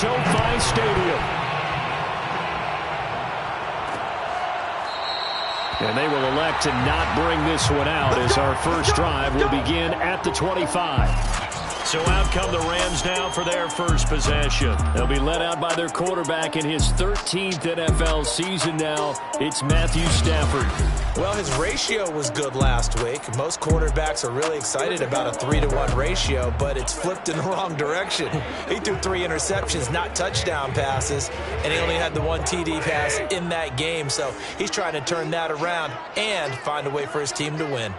SoFi Stadium. And they will elect to not bring this one out as our first drive will begin at the 25. So out come the Rams now for their first possession. They'll be led out by their quarterback in his 13th NFL season now. It's Matthew Stafford. Well, his ratio was good last week. Most quarterbacks are really excited about a 3-to-1 ratio, but it's flipped in the wrong direction. He threw 3 interceptions, not touchdown passes, and he only had the 1 TD pass in that game. So he's trying to turn that around and find a way for his team to win.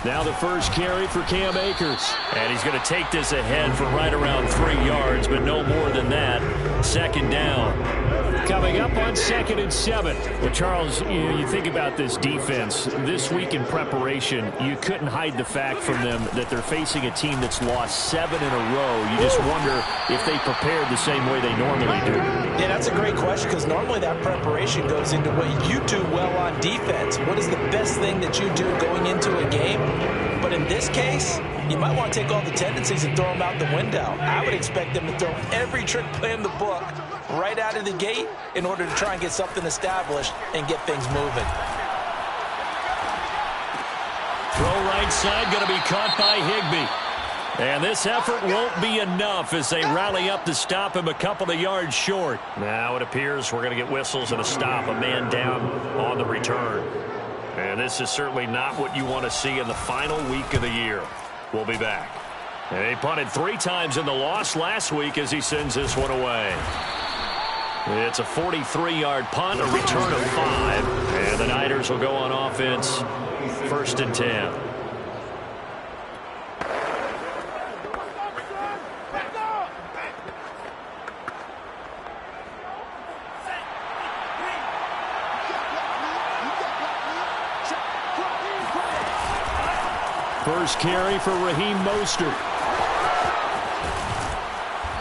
Now the first carry for Cam Akers. And he's going to take this ahead for right around 3 yards, but no more than that. Second down. Coming up on 2nd and 7. Well, Charles, you think about this defense. This week in preparation, you couldn't hide the fact from them that they're facing a team that's lost 7 in a row. You just wonder if they prepared the same way they normally do. Yeah, that's a great question because normally that preparation goes into what you do well on defense. What is the best thing that you do going into a game? But in this case, you might want to take all the tendencies and throw them out the window. I would expect them to throw every trick play in the book right out of the gate in order to try and get something established and get things moving. Throw right side, going to be caught by Higbee. And this effort won't be enough as they rally up to stop him a couple of yards short. Now it appears we're going to get whistles and a stop, a man down on the return. And this is certainly not what you want to see in the final week of the year. We'll be back. And he punted 3 times in the loss last week as he sends this one away. It's a 43-yard punt, a return of 5. And the Niners will go on offense, 1st and 10. First carry for Raheem Mostert.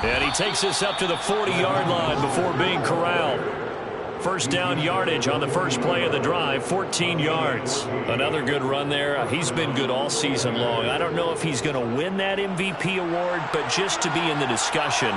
And he takes this up to the 40-yard line before being corralled. First down yardage on the first play of the drive, 14 yards. Another good run there. He's been good all season long. I don't know if he's going to win that MVP award, but just to be in the discussion,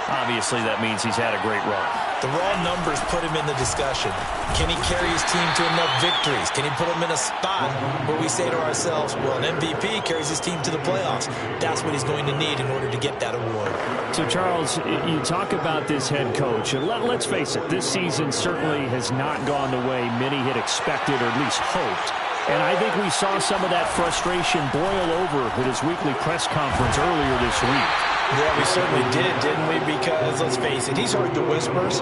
obviously that means he's had a great run. The raw numbers put him in the discussion. Can he carry his team to enough victories? Can he put him in a spot where we say to ourselves, well, an MVP carries his team to the playoffs. That's what he's going to need in order to get that award. So, Charles, you talk about this head coach, and let's face it, this season certainly has not gone the way many had expected or at least hoped. And I think we saw some of that frustration boil over at his weekly press conference earlier this week. Yeah, we certainly did, didn't we? Because, let's face it, he's heard the whispers,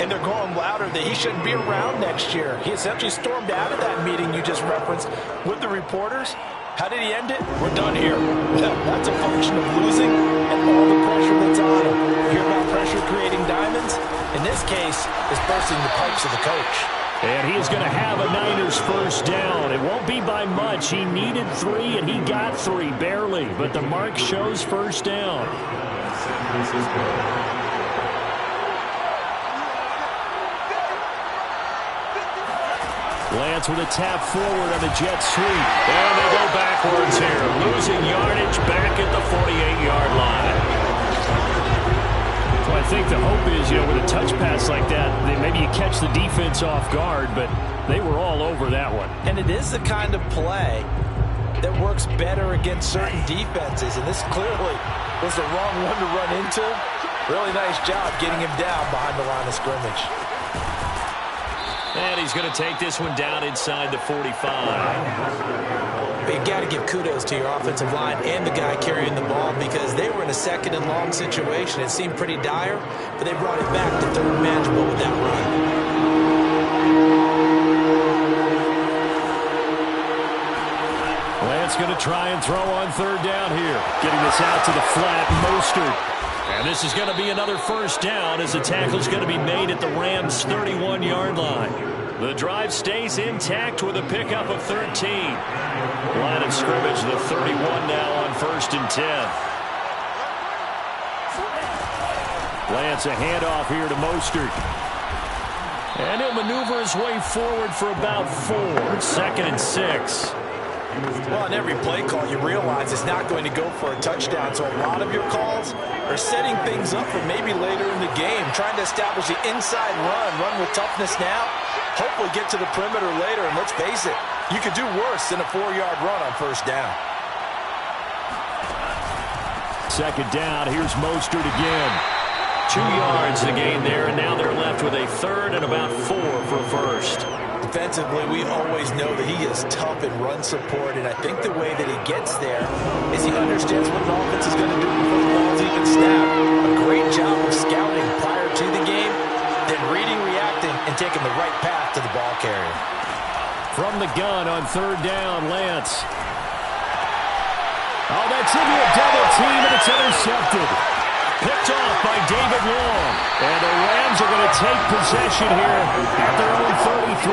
and they're growing louder that he shouldn't be around next year. He essentially stormed out of that meeting you just referenced with the reporters. How did he end it? We're done here. Well, that's a function of losing and all the pressure that's on him. You hear about pressure creating diamonds? In this case, it's bursting the pipes of the coach. And he's going to have a Niners first down. It won't be by much. He needed 3, and he got 3, barely. But the mark shows first down. Lance with a tap forward on the jet sweep. And they go backwards here. Losing yardage back at the 48-yard line. So I think the hope is, with a touch pass like that, maybe you catch the defense off guard, but they were all over that one. And it is the kind of play that works better against certain defenses, and this clearly was the wrong one to run into. Really nice job getting him down behind the line of scrimmage. And he's going to take this one down inside the 45. But you got to give kudos to your offensive line and the guy carrying the ball because they were in a 2nd and long situation. It seemed pretty dire, but they brought it back to 3rd and manageable with that run. Lance going to try and throw on 3rd down here. Getting this out to the flat, Mostert. And this is going to be another first down as the tackle's going to be made at the Rams' 31-yard line. The drive stays intact with a pickup of 13. Line of scrimmage, the 31 now on 1st and 10. Lance, a handoff here to Mostert. And he'll maneuver his way forward for about 4. 2nd and 6. Well, on every play call, you realize it's not going to go for a touchdown, so a lot of your calls are setting things up for maybe later in the game, trying to establish the inside run with toughness now, hopefully get to the perimeter later, and let's face it, you could do worse than a 4-yard run on first down. Second down, here's Mostert again. 2 yards the gain there, and now they're left with a third and about 4 for a first. Defensively, we always know that he is tough in run support, and I think the way that he gets there is he understands what an offense is going to do before the ball's even snapped. A great job of scouting prior to the game, then reading, reacting, and taking the right path to the ball carrier. From the gun on third down, Lance. Oh, that's into a double team, and it's intercepted. Picked off by David Long. And the Rams are going to take possession here at their own 33.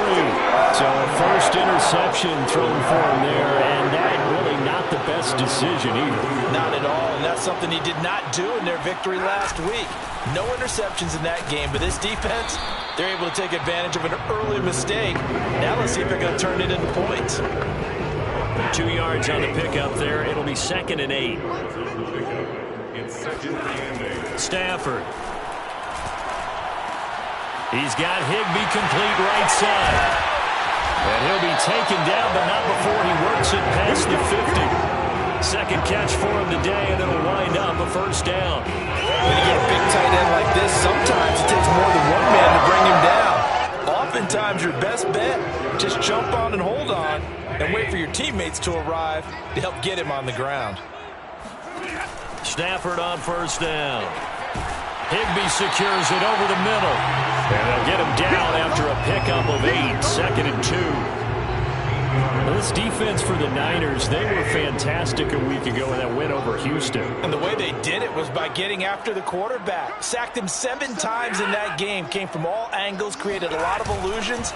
So a first interception thrown for him there, and that really not the best decision either. Not at all, and that's something he did not do in their victory last week. No interceptions in that game, but this defense, they're able to take advantage of an early mistake. Now let's see if they're going to turn it into points. 2 yards on the pickup there. It'll be 2nd and 8. Stafford. He's got Higbee complete right side. And he'll be taken down, but not before he works it past the 50. Second catch for him today, and it'll wind up a first down. When you get a big tight end like this, sometimes it takes more than one man to bring him down. Oftentimes, your best bet, just jump on and hold on and wait for your teammates to arrive to help get him on the ground. Stafford on first down. Higbee secures it over the middle. And they'll get him down after a pickup of 8. 2nd and 2. This defense for the Niners, they were fantastic a week ago in that win over Houston. And the way they did it was by getting after the quarterback. Sacked him 7 times in that game. Came from all angles, created a lot of illusions,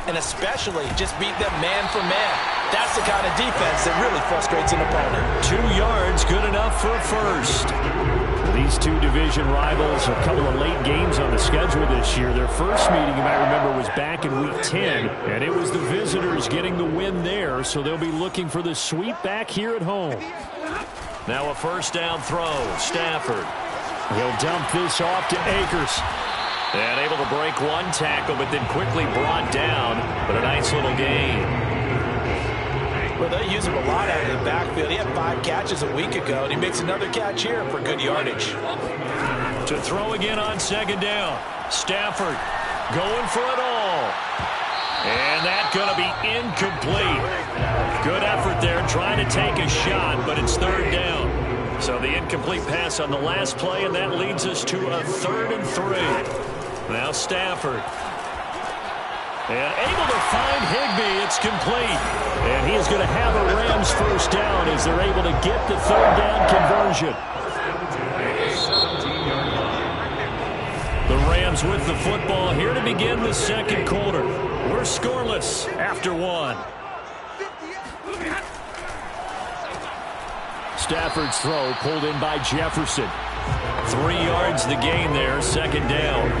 and especially just beat them man for man. That's the kind of defense that really frustrates an opponent. 2 yards, good enough for a first. These two division rivals, a couple of late games on the schedule this year. Their first meeting, you might remember, was back in Week 10, and it was the visitors getting the win there, so they'll be looking for the sweep back here at home. Now a first down throw, Stafford. He'll dump this off to Akers. And able to break one tackle, but then quickly brought down, but a nice little gain. Well, they use him a lot out of the backfield. He had 5 catches a week ago, and he makes another catch here for good yardage. To throw again on second down. Stafford going for it all. And that's going to be incomplete. Good effort there trying to take a shot, but it's third down. So the incomplete pass on the last play, and that leads us to a 3rd and 3. Now Stafford. And able to find Higbee. It's complete. And he is going to have a Rams first down as they're able to get the third down conversion. The Rams with the football here to begin the second quarter. We're scoreless after 1. Stafford's throw pulled in by Jefferson. 3 yards the gain there, second down.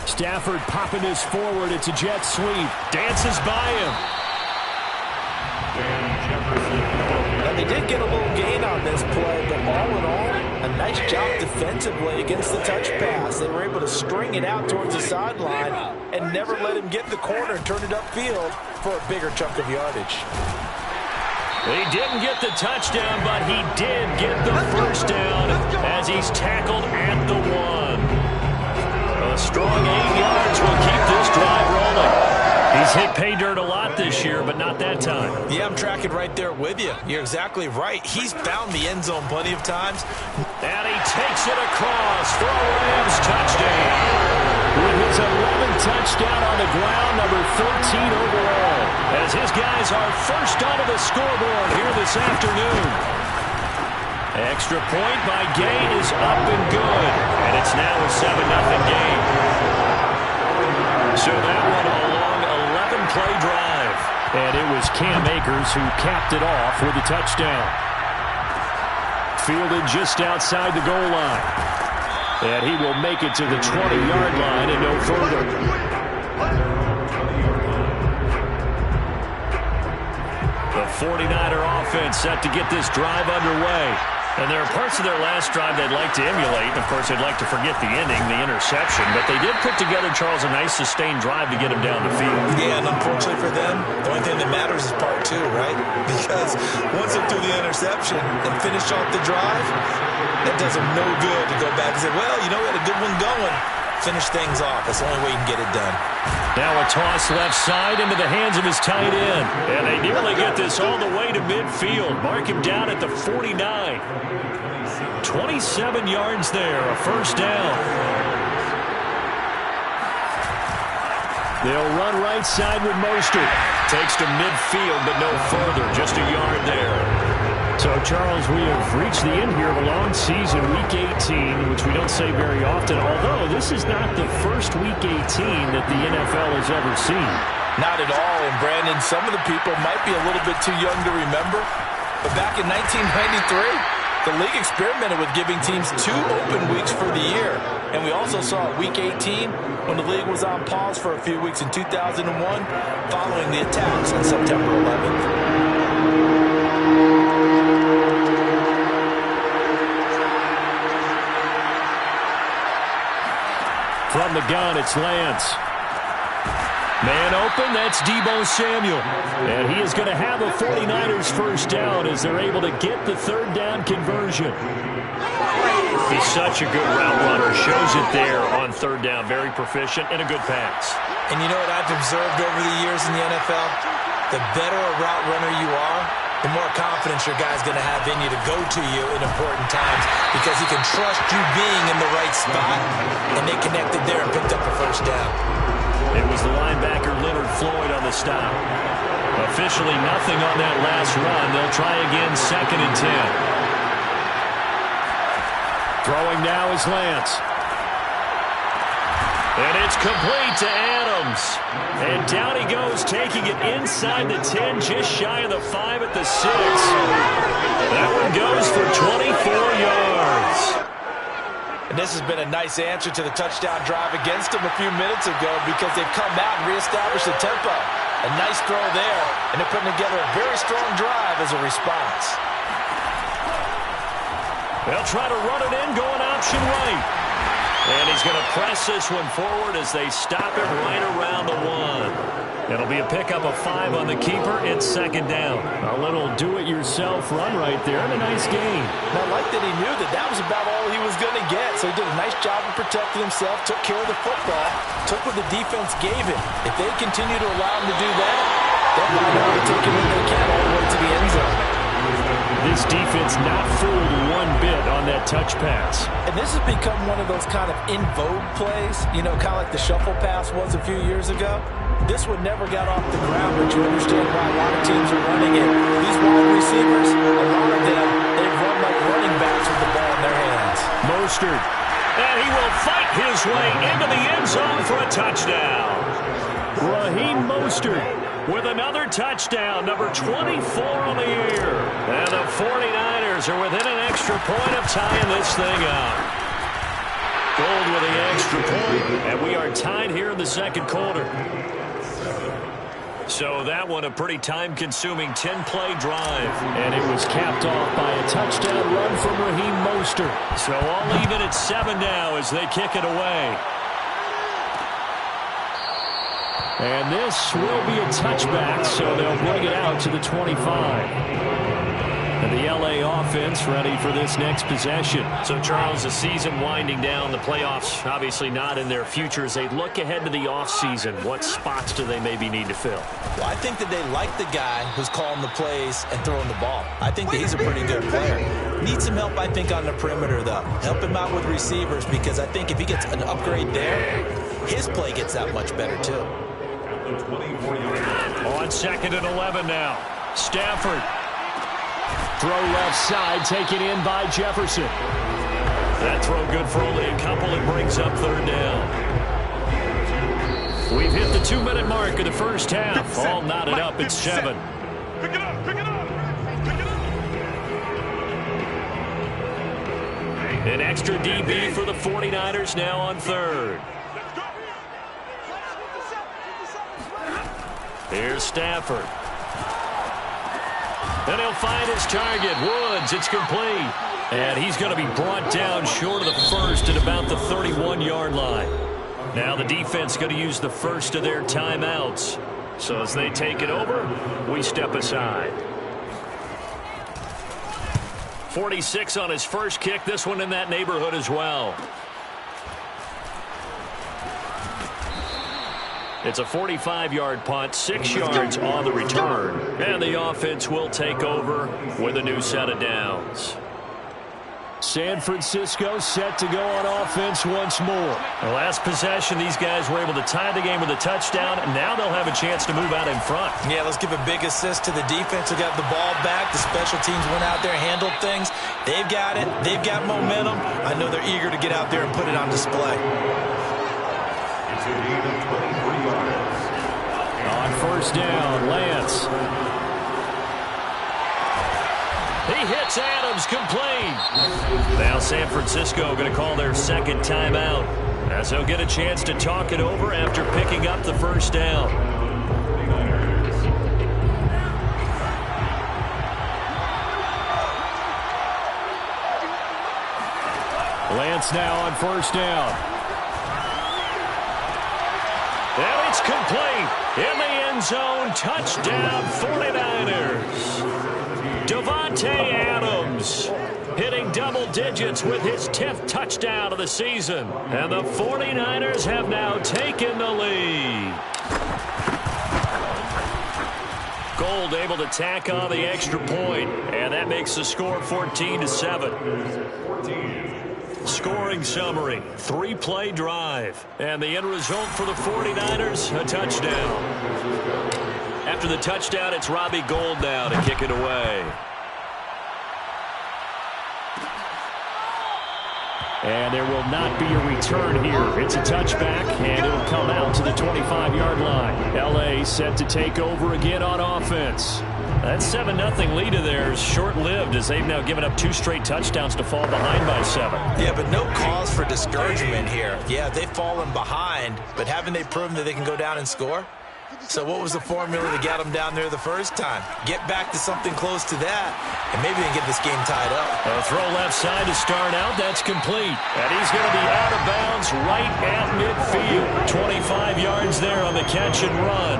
Stafford popping this forward. It's a jet sweep. Dances by him. And they did get a little gain on this play, but all in all, a nice job defensively against the touch pass. They were able to string it out towards the sideline and never let him get the corner and turn it upfield for a bigger chunk of yardage. He didn't get the touchdown, but he did get the first down as he's tackled at the 1. A strong 8 yards will keep this drive rolling. He's hit pay dirt a lot this year, but not that time. Yeah, I'm tracking right there with you. You're exactly right. He's found the end zone plenty of times. And he takes it across for a Rams touchdown. With his 11th touchdown on the ground, number 13 overall. As his guys are first onto the scoreboard here this afternoon. Extra point by Gay is up and good. And it's now a 7-0 game. So that one a long 11-play drive. And it was Cam Akers who capped it off with a touchdown. Fielded just outside the goal line. And he will make it to the 20-yard line and no further. The 49er offense set to get this drive underway. And there are parts of their last drive they'd like to emulate. Of course, they'd like to forget the ending, the interception. But they did put together, Charles, a nice sustained drive to get him down the field. Yeah, and unfortunately for them, the only thing that matters is part two, right? Because once they threw the interception and finished off the drive, that does them no good to go back and say, well, you know, we had a good one going. Finish things off. That's the only way you can get it done. Now a toss left side into the hands of his tight end. And they nearly get this all the way to midfield. Mark him down at the 49. 27 yards there, a first down. They'll run right side with Mostert. Takes to midfield, but no further. Just a yard there. So, Charles, we have reached the end here of a long season, Week 18, which we don't say very often, although this is not the first Week 18 that the NFL has ever seen. Not at all, and Brandon, some of the people might be a little bit too young to remember, but back in 1993, the league experimented with giving teams 2 open weeks for the year, and we also saw Week 18 when the league was on pause for a few weeks in 2001 following the attacks on September 11th. From the gun, it's Lance. Man open, that's Deebo Samuel. And he is going to have a 49ers first down as they're able to get the third down conversion. He's such a good route runner. Shows it there on third down. Very proficient and a good pass. And you know what I've observed over the years in the NFL? The better a route runner you are, the more confidence your guy's going to have in you to go to you in important times because he can trust you being in the right spot, and they connected there and picked up a first down. It was the linebacker Leonard Floyd on the stop. Officially nothing on that last run. They'll try again, 2nd and 10. Throwing now is Lance. And it's complete to Adams. And down he goes, taking it inside the 10, just shy of the 5 at the 6. That one goes for 24 yards. And this has been a nice answer to the touchdown drive against them a few minutes ago because they've come out and reestablished the tempo. A nice throw there, and they're putting together a very strong drive as a response. They'll try to run it in, going option right. And he's going to press this one forward as they stop it right around the 1. It'll be a pickup of 5 on the keeper. It's 2nd down. A little do-it-yourself run right there and a nice gain. And I like that he knew that that was about all he was going to get. So he did a nice job of protecting himself, took care of the football, took what the defense gave him. If they continue to allow him to do that, they'll find out to take him when they can all the way to the end zone. This defense not fooled one bit on that touch pass. And this has become one of those kind of in vogue plays, you know, kind of like the shuffle pass was a few years ago. This one never got off the ground, but you understand why a lot of teams are running it. These wide receivers, a lot of them, they've run like running backs with the ball in their hands. Mostert. And he will fight his way into the end zone for a touchdown. Raheem Mostert with another touchdown, number 24 on the year. And the 49ers are within an extra point of tying this thing up. Gold with the extra point, and we are tied here in the second quarter. So that one a pretty time-consuming 10-play drive. And it was capped off by a touchdown run from Raheem Mostert. So all even at 7 now as they kick it away. And this will be a touchback, so they'll bring it out to the 25. And the LA offense ready for this next possession. So, Charles, the season winding down, the playoffs obviously not in their future. As they look ahead to the offseason, what spots do they maybe need to fill? Well, I think that they like the guy who's calling the plays and throwing the ball. I think that he's a pretty good player. Needs some help, I think, on the perimeter, though. Help him out with receivers because I think if he gets an upgrade there, his play gets that much better, too. On 2nd and 11 now. Stafford. Throw left side, taken in by Jefferson. That throw good for only a couple. It brings up 3rd down. We've hit the 2-minute mark of the first half. All knotted up at 7. Pick it up, pick it up, pick it up. An extra DB for the 49ers now on third. Here's Stafford. And he'll find his target. Woods, it's complete. And he's going to be brought down short of the first at about the 31-yard line. Now the defense going to use the first of their timeouts. So as they take it over, we step aside. 46 on his first kick. This one in that neighborhood as well. It's a 45-yard punt, 6 yards on the return. And the offense will take over with a new set of downs. San Francisco set to go on offense once more. The last possession, these guys were able to tie the game with a touchdown, and now they'll have a chance to move out in front. Yeah, let's give a big assist to the defense who got the ball back. The special teams went out there, handled things. They've got it. They've got momentum. I know they're eager to get out there and put it on display. On first down, Lance. He hits Adams, complete. Now San Francisco going to call their second timeout, as they'll get a chance to talk it over after picking up the first down. Lance now on first down. And it's complete. In the end zone, touchdown 49ers. Davante Adams hitting double digits with his 10th touchdown of the season. And the 49ers have now taken the lead. Gold able to tack on the extra point, and that makes the score 14-7. Scoring summary, 3-play drive. And the end result for the 49ers, a touchdown. After the touchdown, it's Robbie Gould now to kick it away. And there will not be a return here. It's a touchback, and it'll come out to the 25-yard line. L.A. set to take over again on offense. That 7-0 lead of theirs short-lived, as they've now given up 2 straight touchdowns to fall behind by 7. Yeah, but no cause for discouragement here. Yeah, they've fallen behind, but haven't they proven that they can go down and score? So what was the formula to get them down there the first time? Get back to something close to that, and maybe they can get this game tied up. A throw left side to start out. That's complete. And he's going to be out of bounds right at midfield. 25 yards there on the catch and run.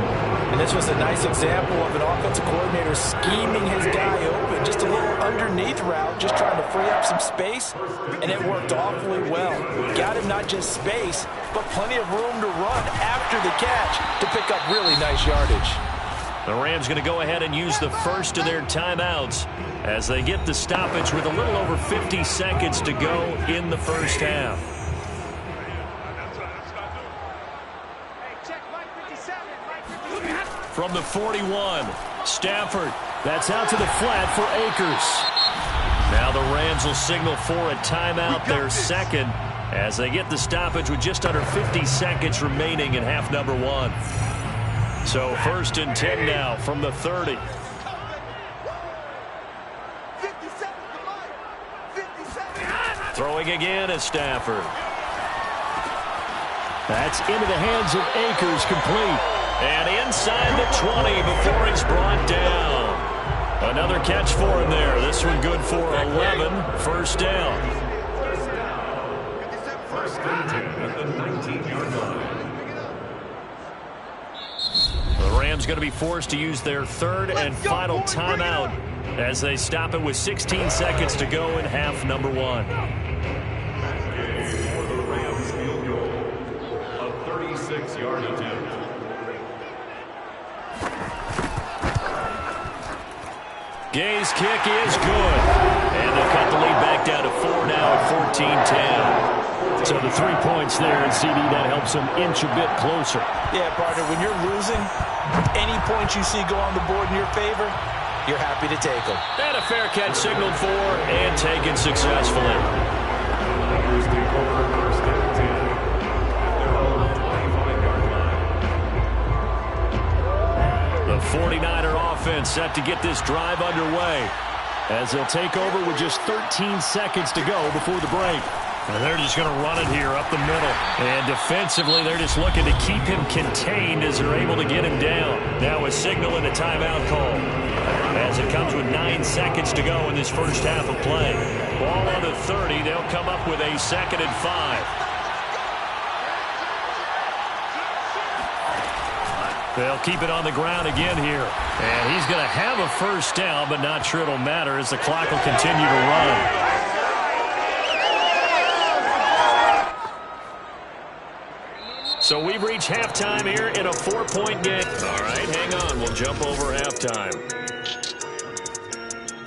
And this was a nice example of an offensive coordinator scheming his guy open. Just a little underneath route, just trying to free up some space, and it worked awfully well. Got him not just space, but plenty of room to run after the catch to pick up really nice yardage. The Rams going to go ahead and use the first of their timeouts as they get the stoppage with a little over 50 seconds to go in the first half. From the 41, Stafford. That's out to the flat for Akers. Now the Rams will signal for a timeout, their second, as they get the stoppage with just under 50 seconds remaining in half number 1. So 1st and 10 now from the 30. Throwing again is Stafford. That's into the hands of Akers, complete. And inside the 20 before he's brought down. Another catch for him there. This one good for 11. First down. First and 10 at the 19-yard line. The Rams going to be forced to use their third and final timeout as they stop it with 16 seconds to go in half number 1. For the Rams field goal, a 36-yard attempt. Gay's kick is good. And they'll cut the lead back down to 4 now at 14-10. So the 3 points there, and CD, that helps them inch a bit closer. Yeah, partner, when you're losing, any points you see go on the board in your favor, you're happy to take them. And a fair catch signaled for and taken successfully. First and 10 at their own 25-yard line. The 49er offense set to get this drive underway. as they'll take over with just 13 seconds to go before the break. And they're just going to run it here up the middle. And defensively, they're just looking to keep him contained as they're able to get him down. Now a signal and a timeout call, as it comes with 9 seconds to go in this first half of play. Ball on the 30. They'll come up with a 2nd and 5. They'll keep it on the ground again here. And he's going to have a first down, but not sure it'll matter as the clock will continue to run. So we've reached halftime here in a 4-point game. All right, hang on. We'll jump over halftime.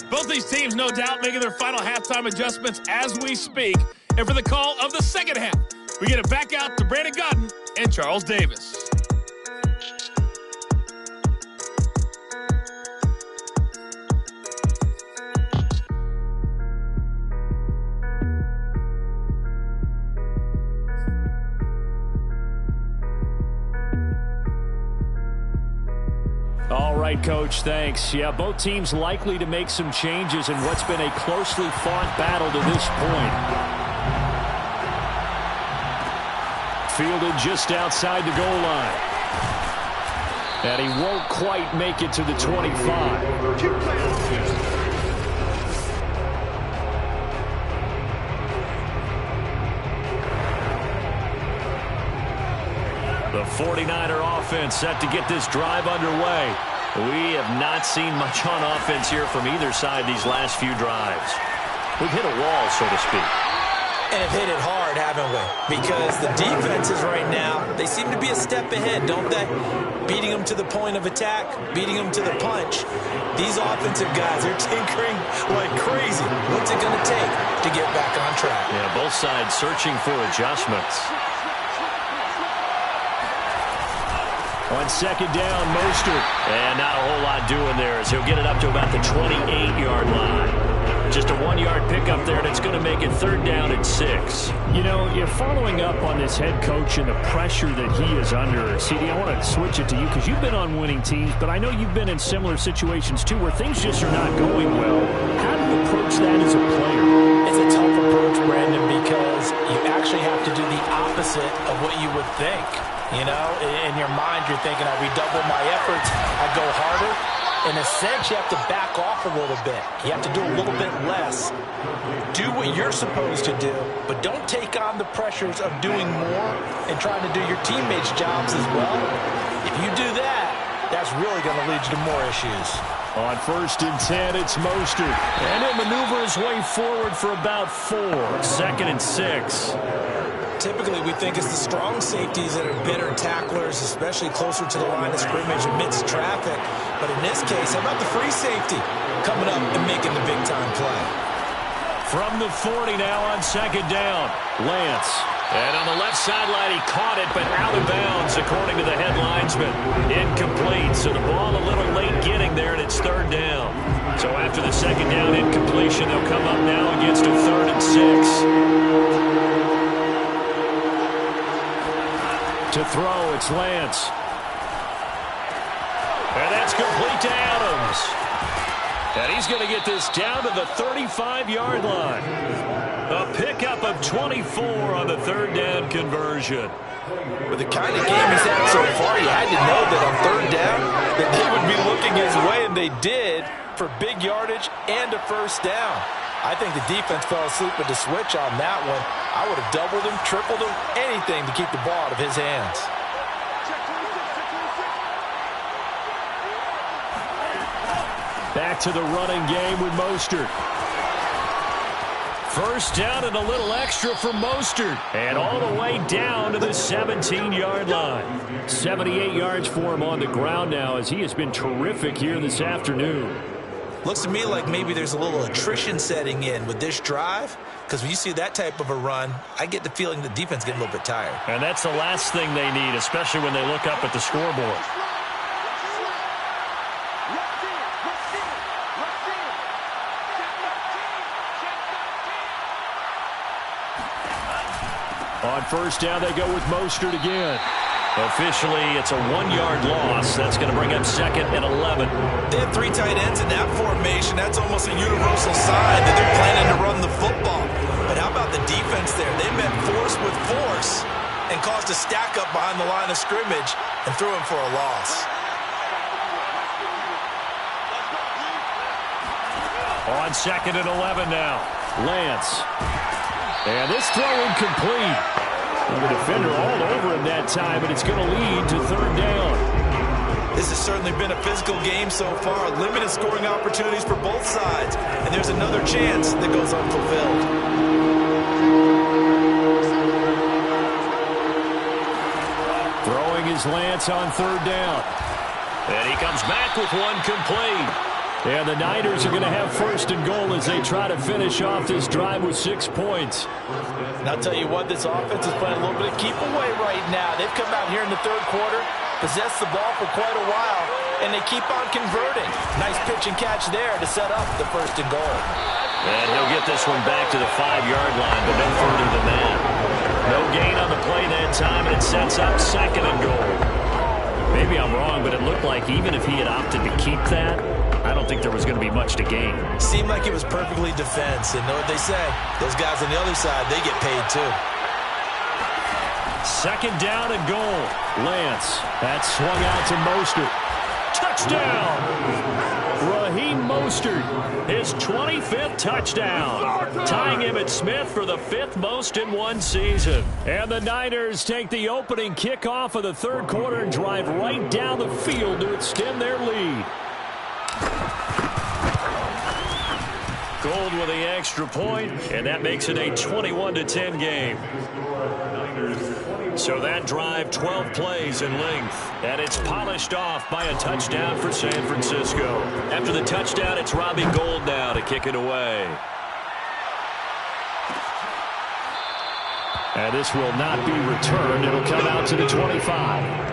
Both these teams, no doubt, making their final halftime adjustments as we speak. And for the call of the second half, we get it back out to Brandon Gaudin and Charles Davis. All right, Coach, thanks. Yeah, both teams likely to make some changes in what's been a closely fought battle to this point. Fielded just outside the goal line. And he won't quite make it to the 25. The 49er offense set to get this drive underway. We have not seen much on offense here from either side these last few drives. We've hit a wall, so to speak. And have hit it hard, haven't we? Because the defenses right now, they seem to be a step ahead, don't they? Beating them to the point of attack, beating them to the punch. These offensive guys are tinkering like crazy. What's it going to take to get back on track? Yeah, both sides searching for adjustments. On second down, Mostert. And not a whole lot doing there as he'll get it up to about the 28-yard line. Just a 1-yard pickup there, and it's going to make it 3rd down and 6. You know, you're following up on this head coach and the pressure that he is under. CD, I want to switch it to you because you've been on winning teams, but I know you've been in similar situations too where things just are not going well. How do you approach that as a player? It's a tough approach, Brandon, because you actually have to do the opposite of what you would think. You know, in your mind, you're thinking, I redouble my efforts, I go harder. In a sense, you have to back off a little bit. You have to do a little bit less. Do what you're supposed to do, but don't take on the pressures of doing more and trying to do your teammates' jobs as well. If you do that, that's really going to lead you to more issues. On 1st and 10, it's Mostert. And he'll maneuver his way forward for about 4. 2nd and 6. Typically, we think it's the strong safeties that are better tacklers, especially closer to the line of scrimmage amidst traffic. But in this case, how about the free safety coming up and making the big-time play? From the 40 now on 2nd down, Lance. And on the left sideline, he caught it, but out of bounds, according to the head linesman. Incomplete, so the ball a little late getting there, and it's 3rd down. So after the 2nd down incompletion, they'll come up now against a 3rd and 6. To throw, it's Lance. And that's complete to Adams. And he's going to get this down to the 35-yard line. A pickup of 24 on the 3rd down conversion. With the kind of game he's had so far, you had to know that on 3rd down that they would be looking his way, and they did, for big yardage and a first down. I think the defense fell asleep with the switch on that one. I would have doubled him, tripled him, anything to keep the ball out of his hands. Back to the running game with Mostert. First down and a little extra for Mostert. And all the way down to the 17-yard line. 78 yards for him on the ground now as he has been terrific here this afternoon. Looks to me like maybe there's a little attrition setting in with this drive, because when you see that type of a run, I get the feeling the defense getting a little bit tired. And that's the last thing they need, especially when they look up at the scoreboard. On 1st down, they go with Mostert again. Officially, it's a 1-yard loss. That's going to bring up 2nd and 11. They have 3 tight ends in that formation. That's almost a universal sign that they're planning to run the football. But how about the defense there? They met force with force and caused a stack up behind the line of scrimmage and threw him for a loss. On 2nd and 11 now. Lance. And this throw incomplete. And the defender all over him that time, but it's going to lead to 3rd down. This has certainly been a physical game so far. Limited scoring opportunities for both sides. And there's another chance that goes unfulfilled. Throwing is Lance on 3rd down. And he comes back with one complete. And the Niners are going to have 1st and goal as they try to finish off this drive with 6 points. And I'll tell you what, this offense is playing a little bit of keep away right now. They've come out here in the 3rd quarter, possessed the ball for quite a while, and they keep on converting. Nice pitch and catch there to set up the 1st and goal. And he'll get this one back to the 5-yard line, but no further than that. No gain on the play that time, and it sets up 2nd and goal. Maybe I'm wrong, but it looked like even if he had opted to keep that, I don't think there was going to be much to gain. Seemed like it was perfectly defense. And know what they say? Those guys on the other side, they get paid too. 2nd down and goal. Lance. That's swung out to Mostert. Touchdown! Raheem Mostert, his 25th touchdown. Tying Emmitt Smith for the 5th most in one season. And the Niners take the opening kickoff of the 3rd quarter and drive right down the field to extend their lead. Gold with the extra point, and that makes it a 21-10 game. So that drive, 12 plays in length, and it's polished off by a touchdown for San Francisco. After the touchdown, it's Robbie Gould now to kick it away. And this will not be returned. It'll come out to the 25.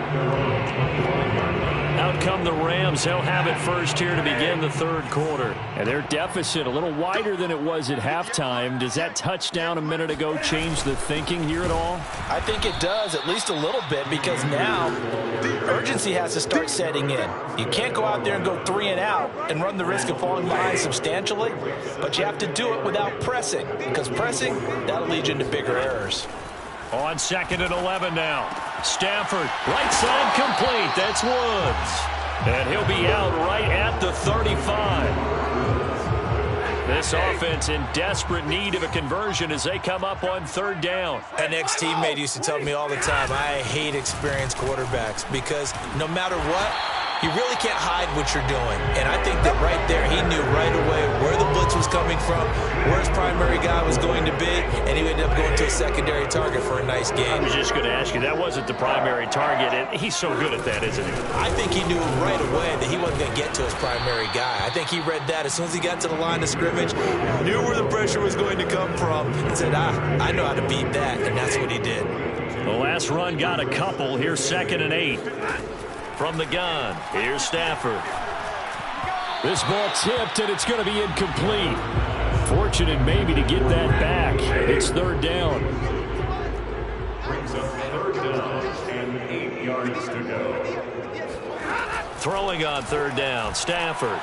Out come the Rams. They'll have it first here to begin the 3rd quarter. And their deficit a little wider than it was at halftime. Does that touchdown a minute ago change the thinking here at all? I think it does, at least a little bit, because now urgency has to start setting in. You can't go out there and go 3 and out and run the risk of falling behind substantially, but you have to do it without pressing, because pressing, that'll lead you into bigger errors. On 2nd and 11 now. Stafford, right side complete. That's Woods. And he'll be out right at the 35. This offense in desperate need of a conversion as they come up on 3rd down. An ex-teammate used to tell me all the time, I hate experienced quarterbacks because no matter what, you really can't hide what you're doing. And I think that right there, he knew right away where the blitz was coming from, where his primary guy was going to be, and he ended up going to a secondary target for a nice game. I was just going to ask you, that wasn't the primary target, and he's so good at that, isn't he? I think he knew right away that he wasn't going to get to his primary guy. I think he read that as soon as he got to the line of scrimmage, knew where the pressure was going to come from, and said, I know how to beat that, and that's what he did. The last run got a couple. Here's 2nd and 8. From the gun, here's Stafford. This ball tipped, and it's going to be incomplete. Fortunate maybe to get that back. It's 3rd down. Brings up 3rd down and 8 yards to go. Throwing on 3rd down, Stafford.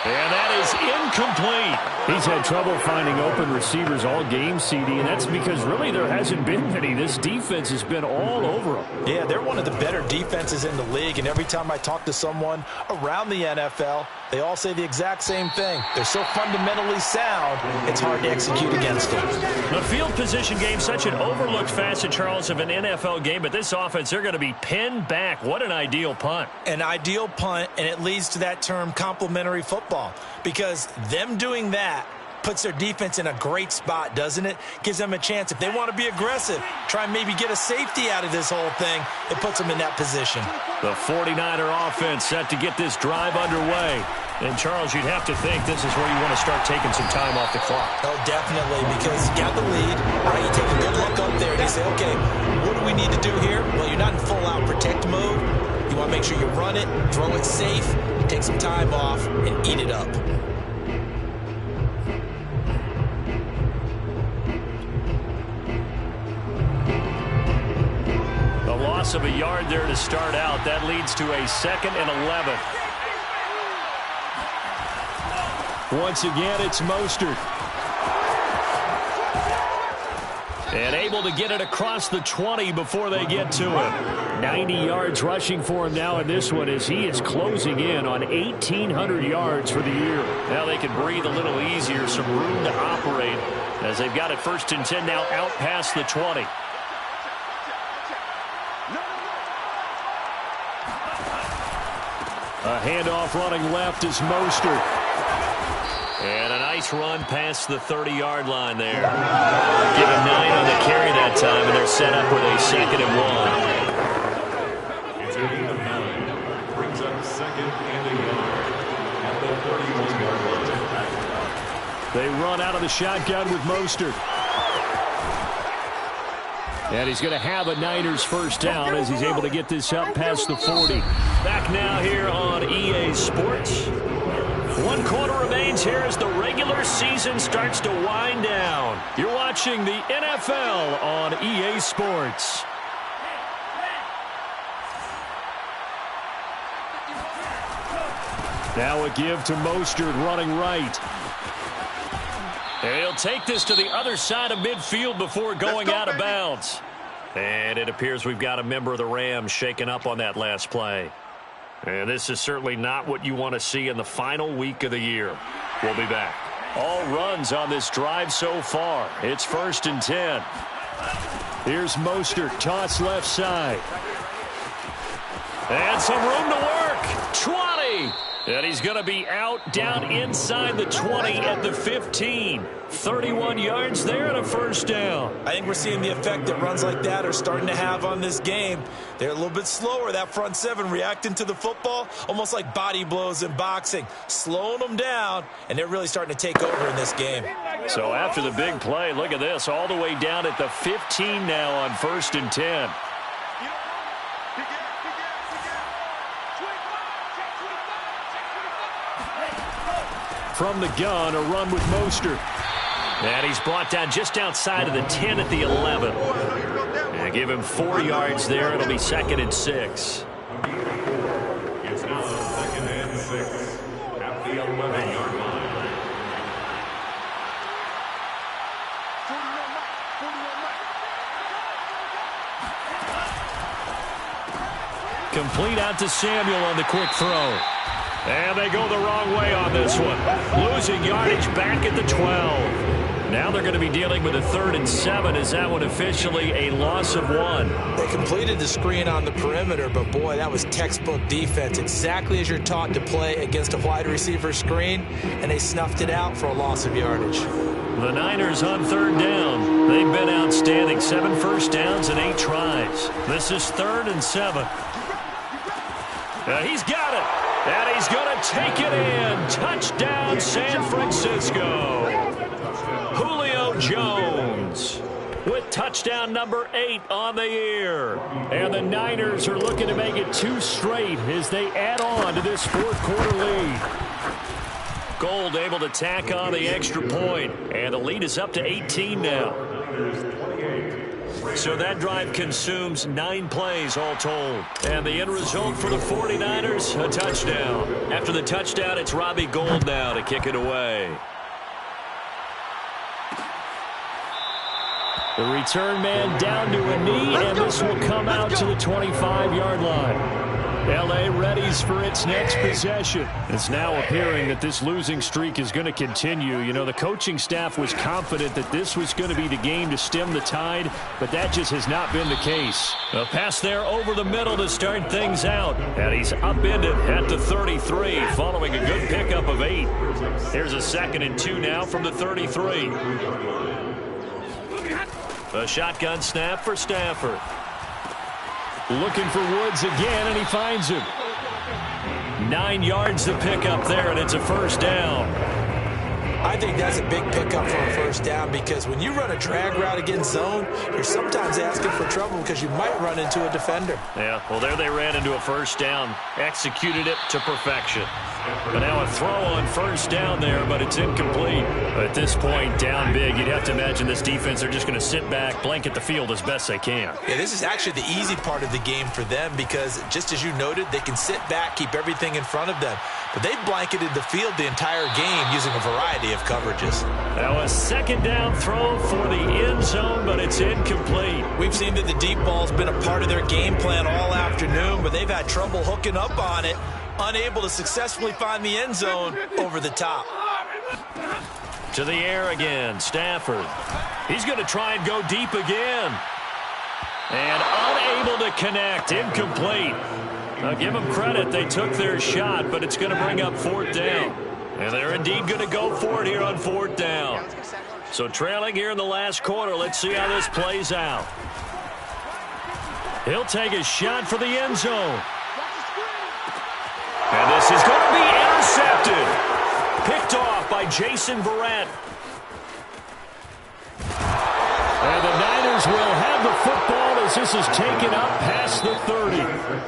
And that is incomplete. He's had trouble finding open receivers all game, CD, and that's because really there hasn't been many. This defense has been all over them. Yeah, they're one of the better defenses in the league, and every time I talk to someone around the NFL, they all say the exact same thing. They're so fundamentally sound, it's hard to execute against them. The field position game, such an overlooked facet, Charles, of an NFL game, but this offense, they're going to be pinned back. What an ideal punt. An ideal punt, and it leads to that term complementary football, because them doing that puts their defense in a great spot, doesn't it? Gives them a chance. If they want to be aggressive, try and maybe get a safety out of this whole thing, it puts them in that position. The 49er offense set to get this drive underway. And, Charles, you'd have to think this is where you want to start taking some time off the clock. Oh, definitely, because you got the lead. Right, you take a good look up there and you say, okay, what do we need to do here? Well, you're not in full-out protect mode. You want to make sure you run it, throw it safe, take some time off, and eat it up. loss of a yard there to start out. That leads to a 2nd and 11. Once again, it's Mostert. And able to get it across the 20 before they get to him. 90 yards rushing for him now in this one as he is closing in on 1,800 yards for the year. Now they can breathe a little easier, some room to operate as they've got it 1st and 10 now out past the 20. A handoff running left is Mostert. And a nice run past the 30-yard line there. Give him 9 on the carry that time, and they're set up with a 2nd and 1. It's a gain of 9. Brings up 2nd and a yard at the 31-yard line. They run out of the shotgun with Mostert. And he's going to have a Niners first down as he's able to get this up past the 40. Back now here on EA Sports. 1 quarter remains here as the regular season starts to wind down. You're watching the NFL on EA Sports. Now a give to Mostert running right. And he'll take this to the other side of midfield before going out of bounds. And it appears we've got a member of the Rams shaken up on that last play. And this is certainly not what you want to see in the final week of the year. We'll be back. All runs on this drive so far. It's 1st and 10. Here's Mostert, toss left side. And some room to work. 20. And he's going to be out down inside the 20 at the 15. 31 yards there and a first down. I think we're seeing the effect that runs like that are starting to have on this game. They're a little bit slower, that front 7, reacting to the football, almost like body blows in boxing, slowing them down, and they're really starting to take over in this game. So after the big play, look at this, all the way down at the 15 now on 1st and 10. From the gun, a run with Mostert. And he's brought down just outside of the 10 at the 11. And give him 4 yards there. It'll be 2nd and 6. It's now 2nd and 6 at the 11-yard line. Complete out to Samuel on the quick throw. And they go the wrong way on this one. Losing yardage back at the 12. Now they're going to be dealing with a 3rd and 7. Is that one officially a loss of 1? They completed the screen on the perimeter, but boy, that was textbook defense. Exactly as you're taught to play against a wide receiver screen, and they snuffed it out for a loss of yardage. The Niners on 3rd down. They've been outstanding. 7 first downs and 8 tries. This is 3rd and 7. He's got it. And he's going to take it in. Touchdown, San Francisco. Julio Jones with touchdown number 8 on the year. And the Niners are looking to make it 2 straight as they add on to this 4th quarter lead. Gold able to tack on the extra point. And the lead is up to 18 now. So that drive consumes 9 plays all told. And the end result for the 49ers, a touchdown. After the touchdown, it's Robbie Gould now to kick it away. The return man down to a knee, and this will come out to the 25-yard line. L.A. readies for its next possession. It's now appearing that this losing streak is going to continue. You know, the coaching staff was confident that this was going to be the game to stem the tide, but that just has not been the case. A pass there over the middle to start things out. And he's upended at the 33 following a good pickup of 8. Here's a 2nd and 2 now from the 33. A shotgun snap for Stafford. Looking for Woods again, and he finds him. 9 yards to pick up there, and it's a first down. I think that's a big pickup for a first down because when you run a drag route against zone, you're sometimes asking for trouble because you might run into a defender. Yeah, well, there they ran into a first down. Executed it to perfection. And now a throw on first down there, but it's incomplete. At this point, down big, you'd have to imagine this defense, they're just going to sit back, blanket the field as best they can. Yeah, this is actually the easy part of the game for them because, just as you noted, they can sit back, keep everything in front of them. But they've blanketed the field the entire game using a variety of coverages. Now a second down throw for the end zone, but it's incomplete. We've seen that the deep ball's been a part of their game plan all afternoon, but they've had trouble hooking up on it, unable to successfully find the end zone over the top. To the air again, Stafford. He's going to try and go deep again. And unable to connect, incomplete. Now give them credit, they took their shot, but it's going to bring up fourth down. And they're indeed going to go for it here on fourth down. So trailing here in the last quarter, let's see how this plays out. He'll take a shot for the end zone. And this is going to be intercepted. Picked off by Jason Verrett. And the Niners will have the football as this is taken up past the 30.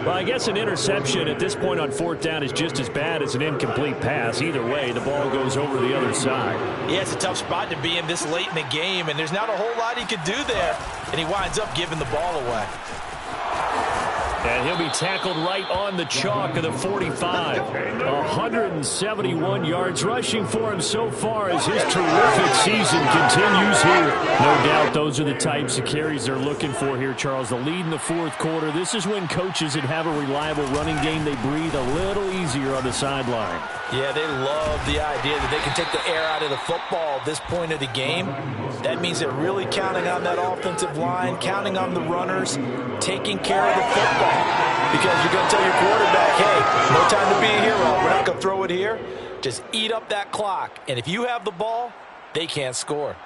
Well, I guess an interception at this point on fourth down is just as bad as an incomplete pass. Either way, the ball goes over the other side. Yeah, it's a tough spot to be in this late in the game, and there's not a whole lot he could do there, and he winds up giving the ball away. And he'll be tackled right on the chalk of the 45. 171 yards rushing for him so far as his terrific season continues here. No doubt those are the types of carries they're looking for here, Charles. The lead in the fourth quarter. This is when coaches that have a reliable running game, they breathe a little easier on the sideline. Yeah, they love the idea that they can take the air out of the football at this point of the game. That means they're really counting on that offensive line, counting on the runners, taking care of the football. Because you're going to tell your quarterback, hey, no time to be a hero. We're not going to throw it here. Just eat up that clock. And if you have the ball, they can't score.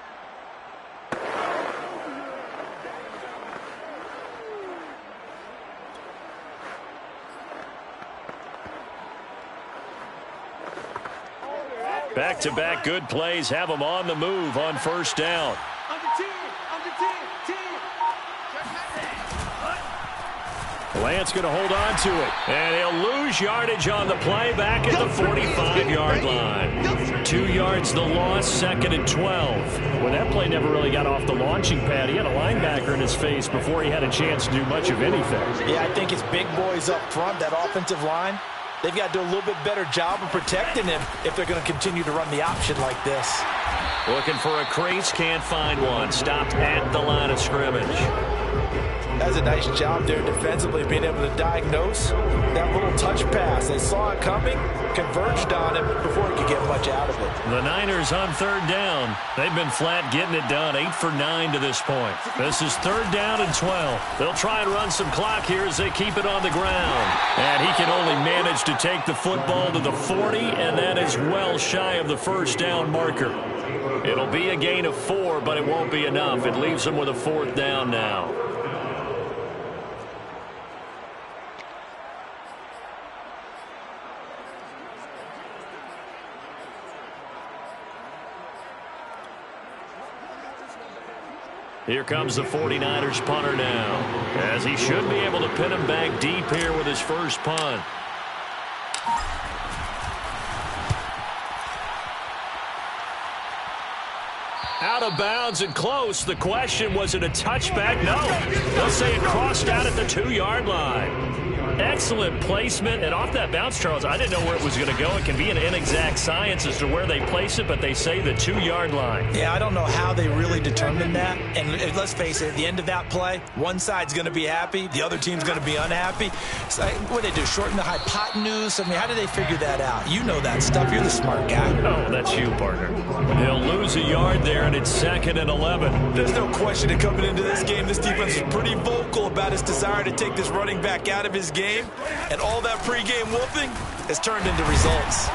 Back-to-back good plays have them on the move on first down. Lance going to hold on to it. And he'll lose yardage on the play back at the 45-yard line. 2 yards the loss, second and 12. Well, that play never really got off the launching pad. He had a linebacker in his face before he had a chance to do much of anything. Yeah, I think it's big boys up front, that offensive line. They've got to do a little bit better job of protecting him if they're going to continue to run the option like this. Looking for a crease, can't find one. Stopped at the line of scrimmage. That's a nice job there defensively, being able to diagnose that little touch pass. They saw it coming, converged on him before he could get much out of it. The Niners on third down. They've been flat getting it done, 8 for 9 to this point. This is third down and 12. They'll try and run some clock here as they keep it on the ground. And he can only manage to take the football to the 40, and that is well shy of the first down marker. It'll be a gain of 4, but it won't be enough. It leaves them with a fourth down now. Here comes the 49ers punter now, as he should be able to pin him back deep here with his first punt. Out of bounds and close. The question, was it a touchback? No. They'll say it crossed out at the 2-yard line. Excellent placement, and off that bounce, Charles, I didn't know where it was going to go. It can be an inexact science as to where they place it, but they say the 2-yard line. Yeah, I don't know how they really determined that. And let's face it, at the end of that play, one side's going to be happy, the other team's going to be unhappy. So, what do they do, shorten the hypotenuse? I mean, how do they figure that out? You know that stuff. You're the smart guy. Oh, that's you, partner. They'll lose a yard there, and it's second and 11. There's no question that coming into this game, this defense is pretty vocal about its desire to take this running back out of his game. And all that pregame whooping has turned into results.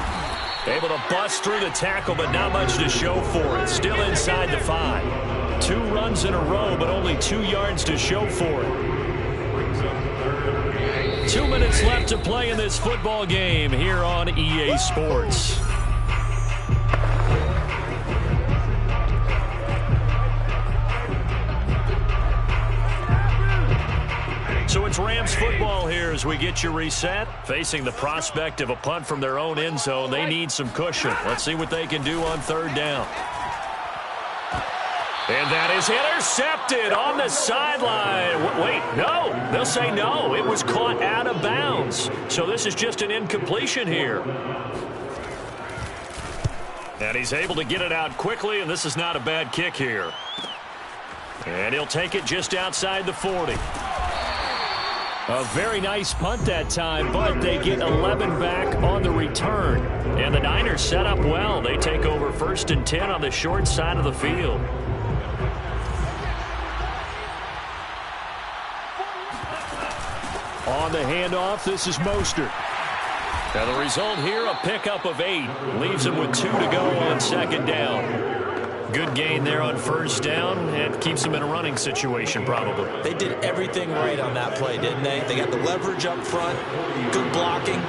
Able to bust through the tackle, but not much to show for it. Still inside the 5. 2 runs in a row, but only 2 yards to show for it. 2 minutes left to play in this football game here on EA Sports. So it's Rams football here as we get you reset. Facing the prospect of a punt from their own end zone, they need some cushion. Let's see what they can do on third down. And that is intercepted on the sideline. Wait, no. They'll say no. It was caught out of bounds. So this is just an incompletion here. And he's able to get it out quickly, and this is not a bad kick here. And he'll take it just outside the 40. A very nice punt that time, but they get 11 back on the return. And the Niners set up well. They take over 1st and 10 on the short side of the field. On the handoff, this is Mostert. Now the result here, a pickup of 8. Leaves him with 2 to go on second down. Good gain there on first down, and keeps them in a running situation probably. They did everything right on that play, didn't they? They got the leverage up front, good blocking,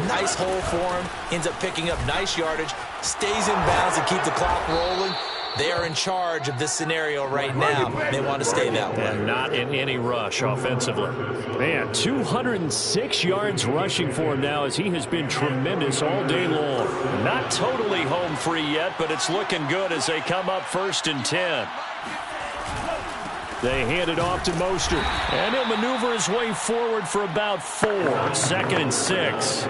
nice hole for him, ends up picking up nice yardage, stays in bounds and keep the clock rolling. They are in charge of this scenario right now. They want to stay that way. And not in any rush offensively. Man, 206 yards rushing for him now as he has been tremendous all day long. Not totally home free yet, but it's looking good as they come up 1st and 10. They hand it off to Mostert. And he'll maneuver his way forward for about 4. 2nd and 6.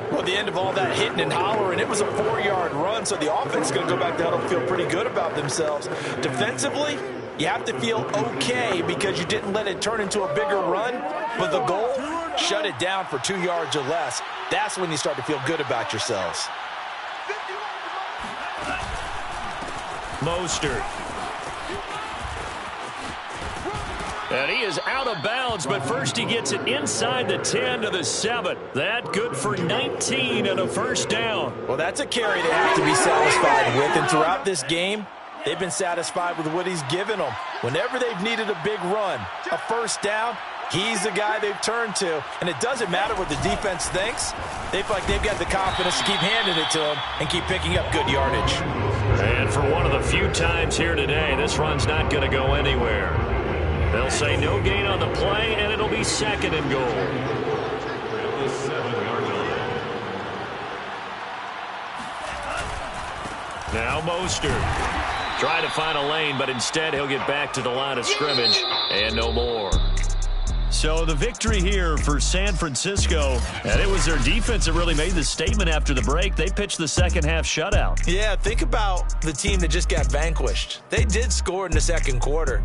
Well, the end of all that hitting and hollering, it was a 4-yard run, so the offense is going to go back to huddle and feel pretty good about themselves. Defensively, you have to feel okay because you didn't let it turn into a bigger run, but the goal, shut it down for 2 yards or less. That's when you start to feel good about yourselves. Mostert. And he is out of bounds, but first he gets it inside the 10 to the 7. That good for 19 and a first down. Well, that's a carry they have to be satisfied with, and throughout this game, they've been satisfied with what he's given them. Whenever they've needed a big run, a first down, he's the guy they've turned to. And it doesn't matter what the defense thinks. They feel like they've got the confidence to keep handing it to him and keep picking up good yardage. And for one of the few times here today, this run's not going to go anywhere. They'll say no gain on the play, and it'll be 2nd and goal. The 7-yard line. Now Mostert. Try to find a lane, but instead he'll get back to the line of scrimmage, and no more. So the victory here for San Francisco, and it was their defense that really made the statement after the break. They pitched the second-half shutout. Yeah, think about the team that just got vanquished. They did score in the second quarter.